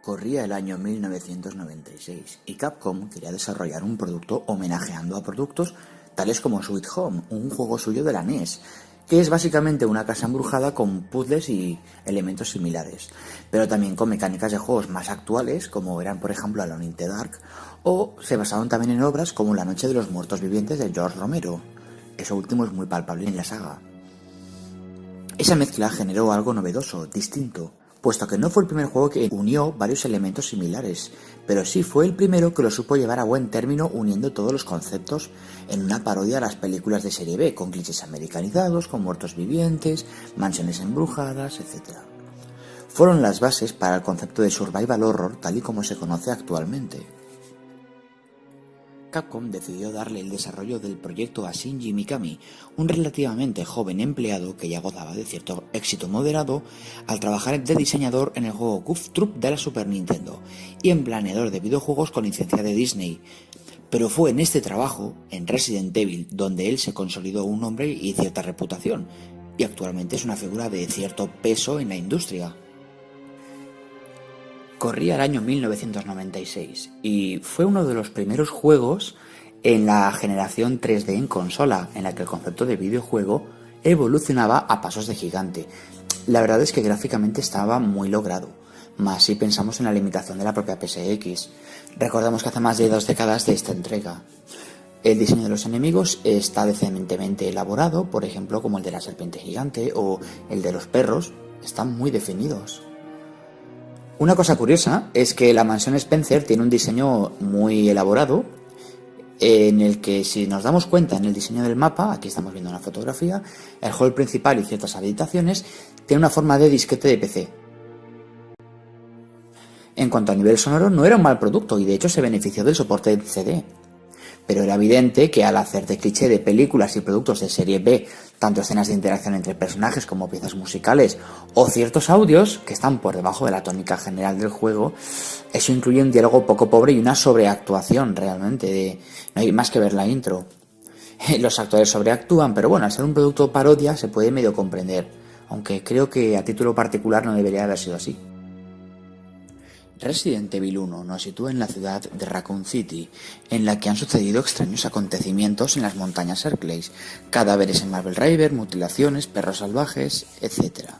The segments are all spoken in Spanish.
Corría el año 1996 y Capcom quería desarrollar un producto homenajeando a productos tales como Sweet Home, un juego suyo de la NES, que es básicamente una casa embrujada con puzzles y elementos similares, pero también con mecánicas de juegos más actuales, como eran por ejemplo Alone in the Dark, o se basaron también en obras como La Noche de los Muertos Vivientes de George Romero. Eso último es muy palpable en la saga. Esa mezcla generó algo novedoso, distinto, puesto que no fue el primer juego que unió varios elementos similares, pero sí fue el primero que lo supo llevar a buen término uniendo todos los conceptos en una parodia a las películas de serie B, con clichés americanizados, con muertos vivientes, mansiones embrujadas, etc. Fueron las bases para el concepto de survival horror tal y como se conoce actualmente. Capcom decidió darle el desarrollo del proyecto a Shinji Mikami, un relativamente joven empleado que ya gozaba de cierto éxito moderado al trabajar de diseñador en el juego Goof Troop de la Super Nintendo y en planeador de videojuegos con licencia de Disney. Pero fue en este trabajo, en Resident Evil, donde él se consolidó un nombre y cierta reputación, y actualmente es una figura de cierto peso en la industria. Corría el año 1996 y fue uno de los primeros juegos en la generación 3D en consola, en la que el concepto de videojuego evolucionaba a pasos de gigante. La verdad es que gráficamente estaba muy logrado, más si pensamos en la limitación de la propia PSX. Recordamos que hace más de 2 décadas de esta entrega. El diseño de los enemigos está decentemente elaborado, por ejemplo como el de la serpiente gigante o el de los perros, están muy definidos. Una cosa curiosa es que la mansión Spencer tiene un diseño muy elaborado, en el que si nos damos cuenta en el diseño del mapa, aquí estamos viendo una fotografía, el hall principal y ciertas habitaciones tiene una forma de disquete de PC. En cuanto a nivel sonoro no era un mal producto y de hecho se benefició del soporte de CD. Pero era evidente que al hacer de cliché de películas y productos de serie B, tanto escenas de interacción entre personajes como piezas musicales o ciertos audios que están por debajo de la tónica general del juego, eso incluye un diálogo poco pobre y una sobreactuación realmente, no hay más que ver la intro. Los actores sobreactúan, pero bueno, al ser un producto parodia se puede medio comprender, aunque creo que a título particular no debería haber sido así. Resident Evil 1 nos sitúa en la ciudad de Raccoon City, en la que han sucedido extraños acontecimientos en las montañas Hercules, cadáveres en Marble River, mutilaciones, perros salvajes, etc.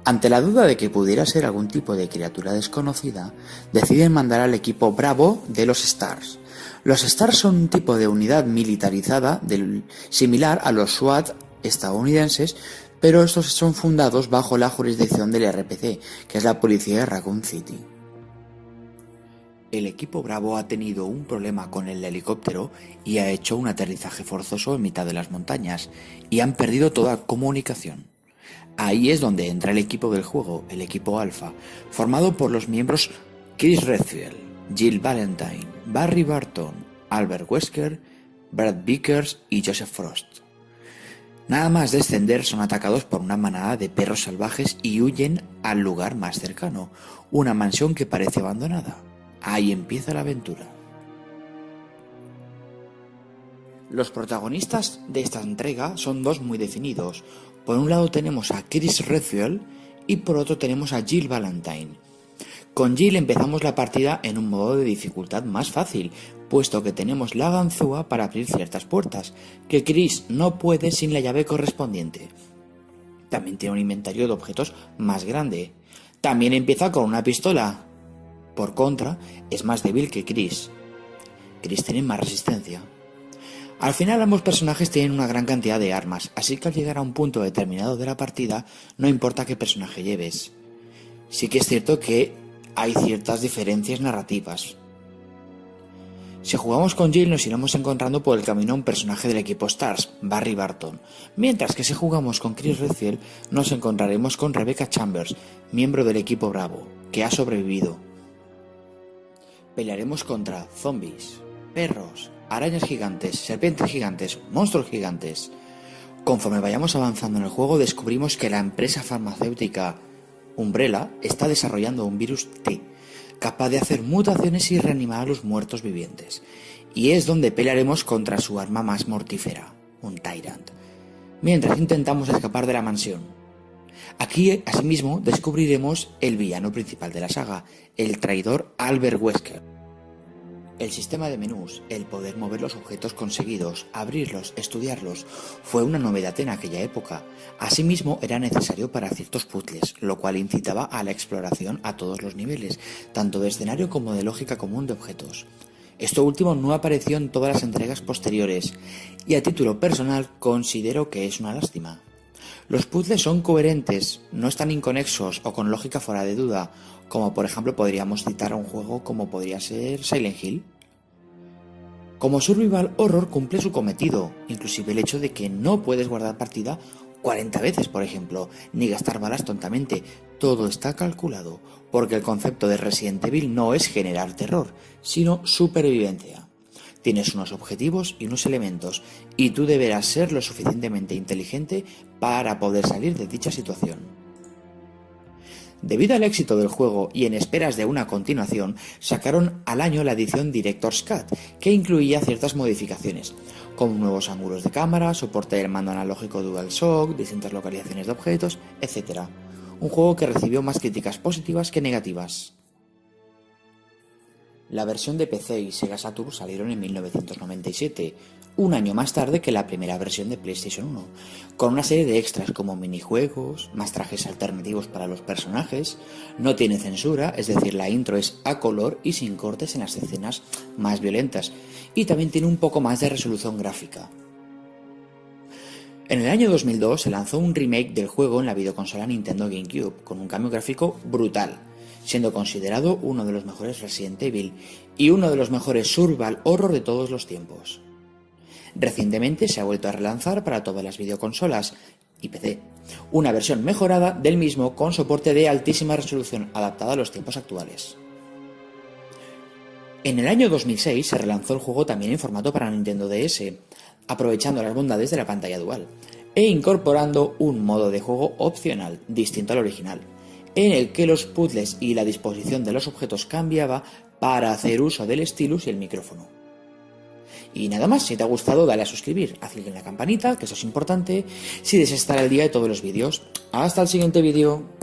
Ante la duda de que pudiera ser algún tipo de criatura desconocida, deciden mandar al equipo Bravo de los Stars. Los Stars son un tipo de unidad militarizada similar a los SWAT estadounidenses, pero estos son fundados bajo la jurisdicción del RPC, que es la policía de Raccoon City. El equipo Bravo ha tenido un problema con el helicóptero y ha hecho un aterrizaje forzoso en mitad de las montañas y han perdido toda comunicación. Ahí es donde entra el equipo del juego, el equipo Alpha, formado por los miembros Chris Redfield, Jill Valentine, Barry Barton, Albert Wesker, Brad Vickers y Joseph Frost. Nada más descender son atacados por una manada de perros salvajes y huyen al lugar más cercano, una mansión que parece abandonada. Ahí empieza la aventura. Los protagonistas de esta entrega son dos muy definidos. Por un lado tenemos a Chris Redfield y por otro tenemos a Jill Valentine. Con Jill empezamos la partida en un modo de dificultad más fácil, puesto que tenemos la ganzúa para abrir ciertas puertas, que Chris no puede sin la llave correspondiente. También tiene un inventario de objetos más grande. También empieza con una pistola. Por contra, es más débil que Chris. Chris tiene más resistencia. Al final ambos personajes tienen una gran cantidad de armas, así que al llegar a un punto determinado de la partida, no importa qué personaje lleves. Sí que es cierto que hay ciertas diferencias narrativas. Si jugamos con Jill nos iremos encontrando por el camino a un personaje del equipo Stars, Barry Barton, mientras que si jugamos con Chris Redfield nos encontraremos con Rebecca Chambers, miembro del equipo Bravo, que ha sobrevivido. Pelearemos contra zombies, perros, arañas gigantes, serpientes gigantes, monstruos gigantes. Conforme vayamos avanzando en el juego descubrimos que la empresa farmacéutica Umbrella está desarrollando un virus T, capaz de hacer mutaciones y reanimar a los muertos vivientes. Y es donde pelearemos contra su arma más mortífera, un Tyrant, mientras intentamos escapar de la mansión. Aquí, asimismo, descubriremos el villano principal de la saga, el traidor Albert Wesker. El sistema de menús, el poder mover los objetos conseguidos, abrirlos, estudiarlos, fue una novedad en aquella época. Asimismo, era necesario para ciertos puzzles, lo cual incitaba a la exploración a todos los niveles, tanto de escenario como de lógica común de objetos. Esto último no apareció en todas las entregas posteriores, y a título personal considero que es una lástima. Los puzzles son coherentes, no están inconexos o con lógica fuera de duda, como por ejemplo podríamos citar a un juego como podría ser Silent Hill. Como survival horror cumple su cometido, inclusive el hecho de que no puedes guardar partida 40 veces, por ejemplo, ni gastar balas tontamente, todo está calculado, porque el concepto de Resident Evil no es generar terror, sino supervivencia. Tienes unos objetivos y unos elementos, y tú deberás ser lo suficientemente inteligente para poder salir de dicha situación. Debido al éxito del juego y en esperas de una continuación, sacaron al año la edición Director's Cut, que incluía ciertas modificaciones, como nuevos ángulos de cámara, soporte del mando analógico DualShock, distintas localizaciones de objetos, etc. Un juego que recibió más críticas positivas que negativas. La versión de PC y Sega Saturn salieron en 1997, un año más tarde que la primera versión de PlayStation 1, con una serie de extras como minijuegos, más trajes alternativos para los personajes, no tiene censura, es decir, la intro es a color y sin cortes en las escenas más violentas, y también tiene un poco más de resolución gráfica. En el año 2002 se lanzó un remake del juego en la videoconsola Nintendo GameCube, con un cambio gráfico brutal, siendo considerado uno de los mejores Resident Evil y uno de los mejores survival horror de todos los tiempos. Recientemente se ha vuelto a relanzar para todas las videoconsolas y PC, una versión mejorada del mismo con soporte de altísima resolución adaptada a los tiempos actuales. En el año 2006 se relanzó el juego también en formato para Nintendo DS, aprovechando las bondades de la pantalla dual, e incorporando un modo de juego opcional, distinto al original, en el que los puzzles y la disposición de los objetos cambiaba para hacer uso del stylus y el micrófono. Y nada más, si te ha gustado dale a suscribir, haz clic en la campanita, que eso es importante, si deseas estar al día de todos los vídeos. Hasta el siguiente vídeo.